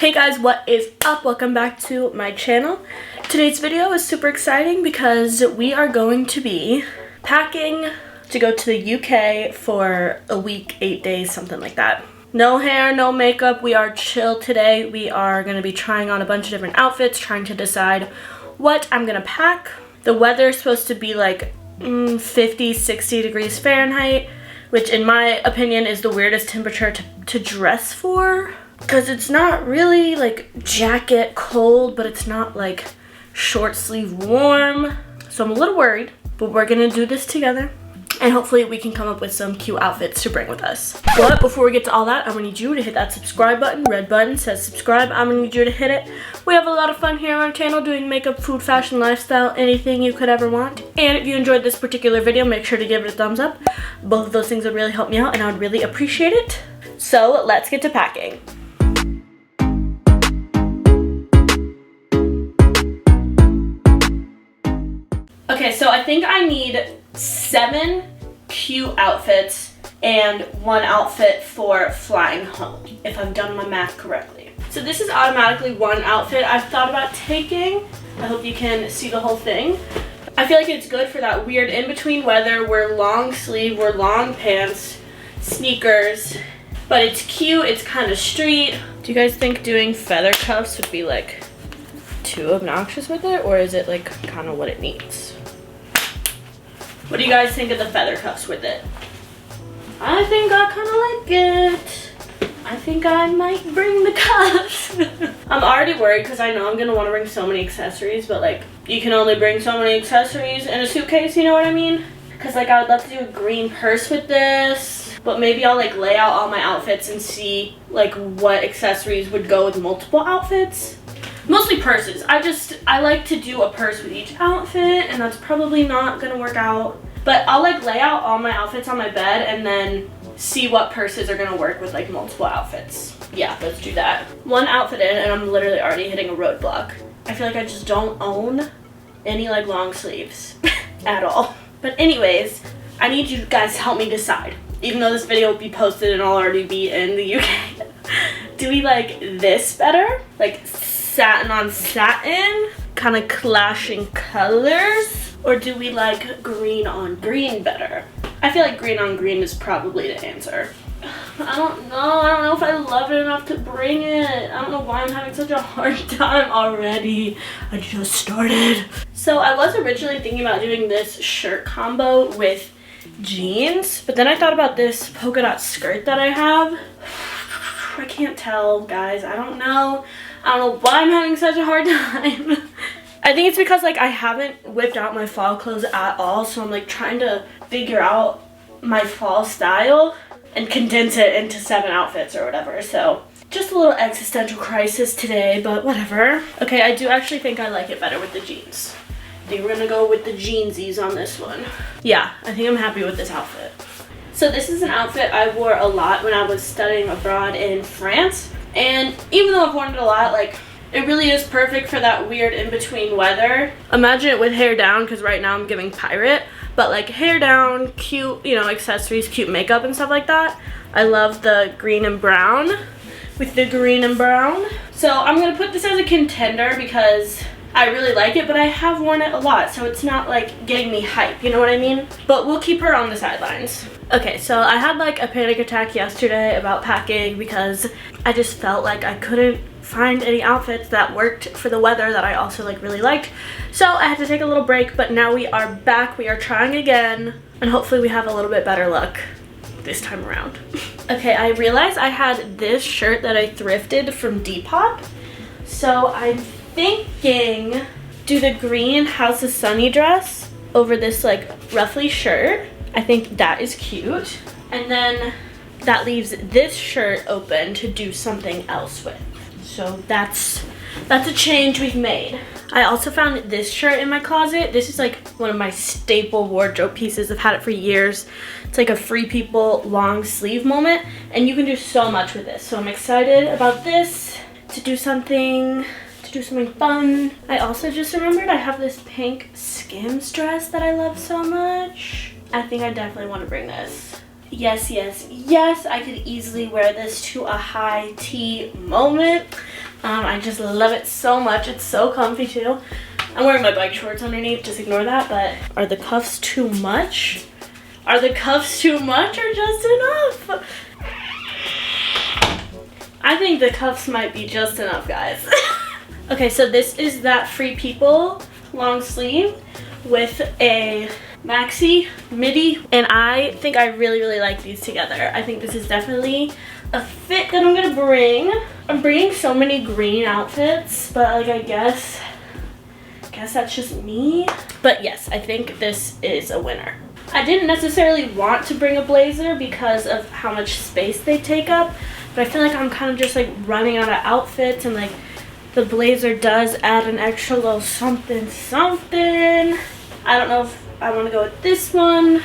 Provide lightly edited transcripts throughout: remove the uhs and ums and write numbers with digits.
Hey guys, what is up? Welcome back to my channel. Today's video is super exciting because we are going to be packing to go to the UK for a week, 8 days, something like that. No hair, no makeup. We are chill today. We are going to be trying on a bunch of different outfits, trying to decide what I'm going to pack. The weather is supposed to be like 50, 60 degrees Fahrenheit, which in my opinion is the weirdest temperature to dress for. Because it's not really like jacket cold, but it's not like short sleeve warm. So I'm a little worried, but we're gonna do this together. And hopefully we can come up with some cute outfits to bring with us. But before we get to all that, I'm gonna need you to hit that subscribe button. Red button says subscribe. I'm gonna need you to hit it. We have a lot of fun here on our channel doing makeup, food, fashion, lifestyle, anything you could ever want. And if you enjoyed this particular video, make sure to give it a thumbs up. Both of those things would really help me out and I would really appreciate it. So let's get to packing. Okay, so I think I need 7 cute outfits and 1 outfit for flying home, if I've done my math correctly. So this is automatically 1 outfit I've thought about taking. I hope you can see the whole thing. I feel like it's good for that weird in-between weather. We're long sleeve, we're long pants, sneakers, but it's cute, it's kind of street. Do you guys think doing feather cuffs would be like too obnoxious with it, or is it like kind of what it needs? What do you guys think of the feather cuffs with it? I think I kind of like it. I think I might bring the cuffs. I'm already worried because I know I'm going to want to bring so many accessories, but like you can only bring so many accessories in a suitcase, you know what I mean? Because like I would love to do a green purse with this, but maybe I'll like lay out all my outfits and see like what accessories would go with multiple outfits. Mostly purses. I like to do a purse with each outfit, and that's probably not gonna work out. But I'll like lay out all my outfits on my bed and then see what purses are gonna work with like multiple outfits. Yeah, let's do that. 1 outfit in and I'm literally already hitting a roadblock. I feel like I just don't own any like long sleeves at all. But anyways, I need you guys to help me decide. Even though this video will be posted and I'll already be in the UK. Do we like this better? Like satin on satin, kind of clashing colors, or do we like green on green better? I feel like green on green is probably the answer. I don't know if I love it enough to bring it. I don't know why I'm having such a hard time already. I just started. So I was originally thinking about doing this shirt combo with jeans, but then I thought about this polka dot skirt that I have. I can't tell, guys. I don't know why I'm having such a hard time. I think it's because like I haven't whipped out my fall clothes at all, so I'm like trying to figure out my fall style and condense it into 7 outfits or whatever. So just a little existential crisis today, but whatever. Okay, I do actually think I like it better with the jeans. I think we're gonna go with the jeansies on this one. Yeah, I think I'm happy with this outfit. So this is an outfit I wore a lot when I was studying abroad in France. And even though I've worn it a lot, like, it really is perfect for that weird in-between weather. Imagine it with hair down, because right now I'm giving pirate. But like hair down, cute, you know, accessories, cute makeup and stuff like that. I love the green and brown with the green and brown. So I'm going to put this as a contender because I really like it, but I have worn it a lot, so it's not like getting me hype, you know what I mean? But we'll keep her on the sidelines. Okay, so I had like a panic attack yesterday about packing because I just felt like I couldn't find any outfits that worked for the weather that I also like really liked. So I had to take a little break, but now we are back. We are trying again, and hopefully we have a little bit better luck this time around. Okay, I realized I had this shirt that I thrifted from Depop, so I'm thinking do the green House of Sunny dress over this like ruffly shirt. I think that is cute, and then that leaves this shirt open to do something else with. So that's a change we've made. I also found this shirt in my closet. This is like one of my staple wardrobe pieces. I've had it for years. It's like a Free People long sleeve moment, and you can do so much with this. So I'm excited about this to do something fun. I also just remembered I have this pink Skims dress that I love so much. I think I definitely want to bring this. Yes, I could easily wear this to a high tea moment. I just love it so much. It's so comfy too. I'm wearing my bike shorts underneath, just ignore that, but are the cuffs too much? Are the cuffs too much or just enough? I think the cuffs might be just enough, guys. Okay, so this is that Free People long sleeve with a maxi midi, and I think I really like these together. I think this is definitely a fit that I'm gonna bring. I'm bringing so many green outfits, but like I guess that's just me. But yes, I think this is a winner. I didn't necessarily want to bring a blazer because of how much space they take up, but I feel like I'm kind of just like running out of outfits, and like the blazer does add an extra little something. I don't know if I want to go with this one.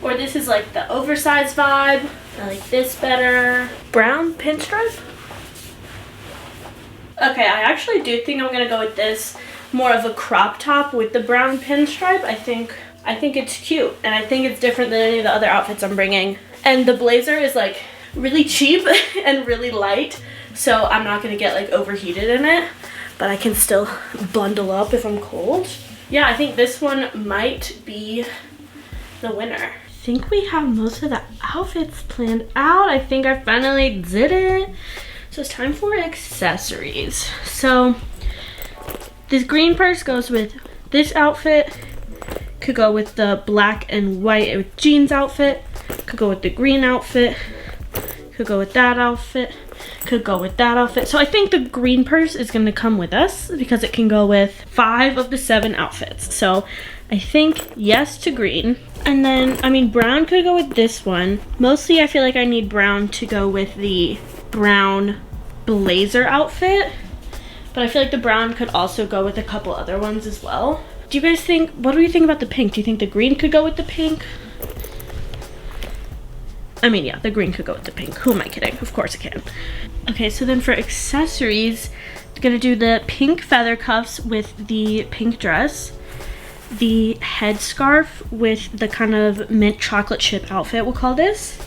Or this is like the oversized vibe. I like this better. Brown pinstripe. Okay, I actually do think I'm gonna go with this. More of a crop top with the brown pinstripe. I think it's cute, and I think it's different than any of the other outfits I'm bringing. And the blazer is like really cheap and really light, so I'm not gonna get like overheated in it, but I can still bundle up if I'm cold. Yeah, I think this one might be the winner. I think we have most of the outfits planned out. I think I finally did it. So it's time for accessories. So this green purse goes with this outfit. Could go with the black and white with jeans outfit. Could go with the green outfit. Could go with that outfit. Could go with that outfit. So I think the green purse is gonna come with us because it can go with 5 of the 7 outfits. So I think yes to green. And then, I mean, brown could go with this one. Mostly I feel like I need brown to go with the brown blazer outfit. But I feel like the brown could also go with a couple other ones as well. Do you guys think, what do you think about the pink? Do you think the green could go with the pink? I mean, yeah, the green could go with the pink. Who am I kidding? Of course it can. Okay, so then for accessories, I'm gonna do the pink feather cuffs with the pink dress, the headscarf with the kind of mint chocolate chip outfit, we'll call this.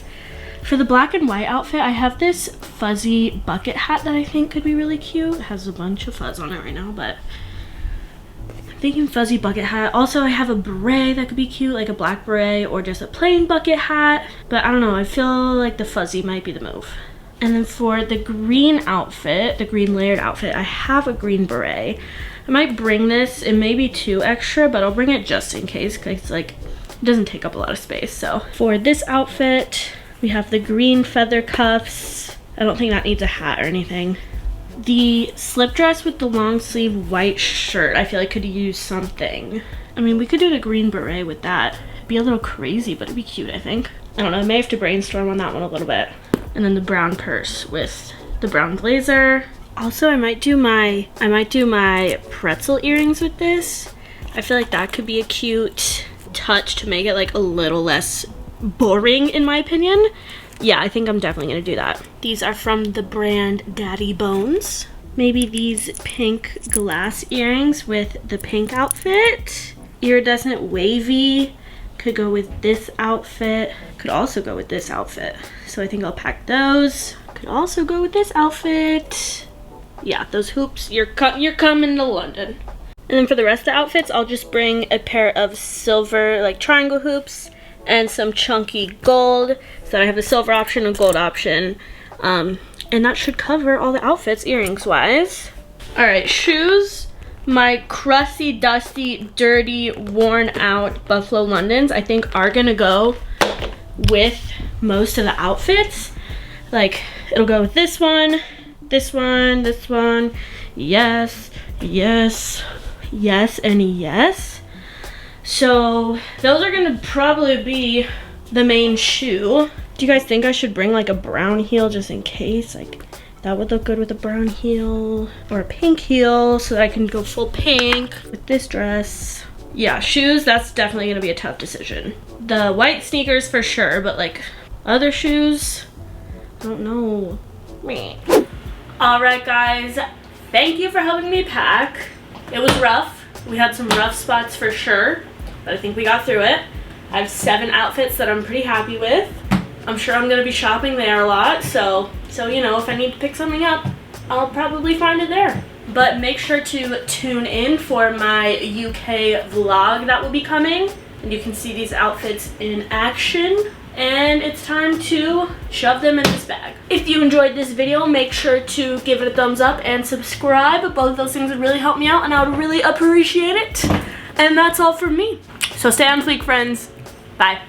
For the black and white outfit, I have this fuzzy bucket hat that I think could be really cute. It has a bunch of fuzz on it right now, but I'm thinking fuzzy bucket hat. Also, I have a beret that could be cute, like a black beret or just a plain bucket hat. But I don't know, I feel like the fuzzy might be the move. And then for the green outfit, the green layered outfit, I have a green beret. I might bring this. It may be too extra, but I'll bring it just in case because like it doesn't take up a lot of space. So for this outfit, we have the green feather cuffs. I don't think that needs a hat or anything. The slip dress with the long sleeve white shirt, I feel like could use something. I mean, we could do the green beret with that. It'd be a little crazy, but it'd be cute, I think. I don't know, I may have to brainstorm on that one a little bit. And then the brown purse with the brown blazer. Also, I might do my pretzel earrings with this. I feel like that could be a cute touch to make it like a little less boring in my opinion. Yeah, I think I'm definitely gonna do that. These are from the brand Daddy Bones. Maybe these pink glass earrings with the pink outfit. Iridescent wavy could go with this outfit. Could also go with this outfit. So I think I'll pack those. Could also go with this outfit. Yeah, those hoops, you're coming to London. And then for the rest of the outfits, I'll just bring a pair of silver like triangle hoops and some chunky gold, so that I have the silver option and gold option, and that should cover all the outfits earrings wise. All right, shoes, my crusty, dusty, dirty, worn out Buffalo Londons I think are gonna go with most of the outfits. Like it'll go with this one, this one, this one, yes, yes, yes, and yes. So those are gonna probably be the main shoe. Do you guys think I should bring like a brown heel just in case? Like that would look good with a brown heel or a pink heel so that I can go full pink with this dress. Yeah, shoes, that's definitely gonna be a tough decision. The white sneakers for sure, but like other shoes, I don't know. All right guys, thank you for helping me pack. It was rough. We had some rough spots for sure, but I think we got through it. I have 7 outfits that I'm pretty happy with. I'm sure I'm gonna be shopping there a lot, so you know, if I need to pick something up, I'll probably find it there. But make sure to tune in for my UK vlog that will be coming, and you can see these outfits in action. And it's time to shove them in this bag. If you enjoyed this video, make sure to give it a thumbs up and subscribe. Both of those things would really help me out, and I would really appreciate it. And that's all from me. So stay on fleek, friends. Bye.